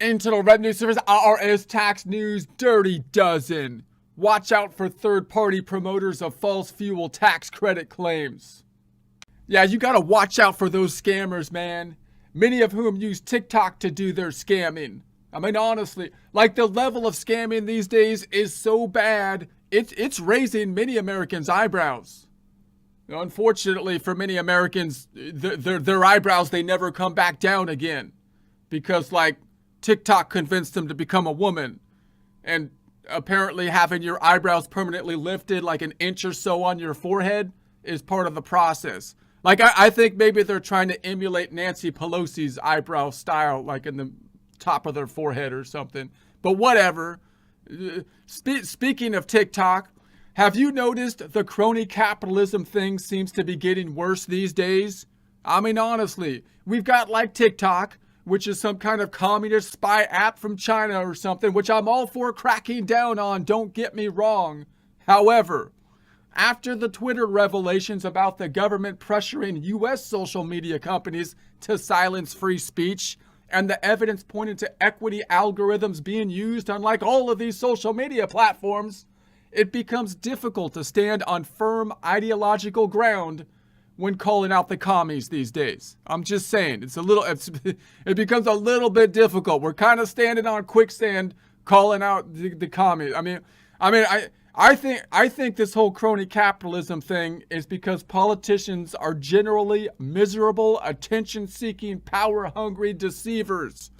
Internal Revenue Service IRS tax news dirty dozen. Watch out for third-party promoters of false fuel tax credit claims. Yeah, you gotta watch out for those scammers, man. Many of whom use TikTok to do their scamming. I mean, honestly, like the level of scamming these days is so bad, it's raising many Americans' eyebrows. Unfortunately for many Americans, their eyebrows, they never come back down again. Because, like, TikTok convinced them to become a woman. And apparently having your eyebrows permanently lifted like an inch or so on your forehead is part of the process. Like, I think maybe they're trying to emulate Nancy Pelosi's eyebrow style, like in the top of their forehead or something. But whatever. Speaking of TikTok, have you noticed the crony capitalism thing seems to be getting worse these days? I mean, honestly, we've got like TikTok, which is some kind of communist spy app from China or something, which I'm all for cracking down on, don't get me wrong. However, after the Twitter revelations about the government pressuring U.S. social media companies to silence free speech, and the evidence pointed to equity algorithms being used on like all of these social media platforms, it becomes difficult to stand on firm ideological ground when calling out the commies these days. I'm just saying, it becomes a little bit difficult. We're kind of standing on quicksand calling out the commies. I think this whole crony capitalism thing is because politicians are generally miserable, attention-seeking, power-hungry deceivers.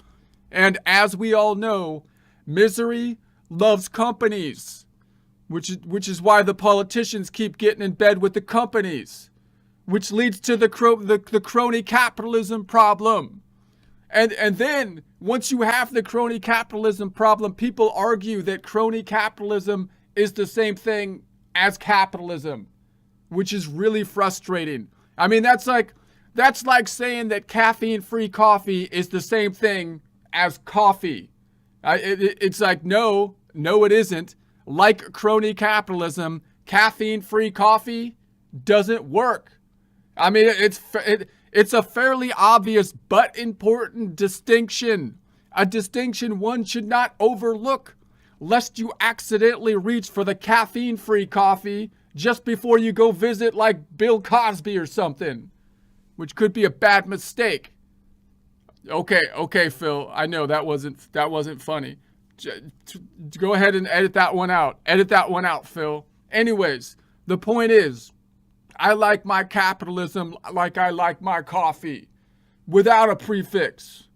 And as we all know, misery loves companies, which is why the politicians keep getting in bed with the companies, which leads to the crony capitalism problem. And then, once you have the crony capitalism problem, people argue that crony capitalism is the same thing as capitalism, which is really frustrating. I mean, that's like saying that caffeine-free coffee is the same thing as coffee. It's like, no, it isn't. Like crony capitalism, caffeine-free coffee doesn't work. I mean, it's a fairly obvious but important distinction. A distinction one should not overlook, lest you accidentally reach for the caffeine-free coffee just before you go visit like Bill Cosby or something, which could be a bad mistake. Okay, Phil, I know that wasn't funny. Go ahead and edit that one out. Edit that one out, Phil. Anyways, the point is, I like my capitalism like I like my coffee, without a prefix.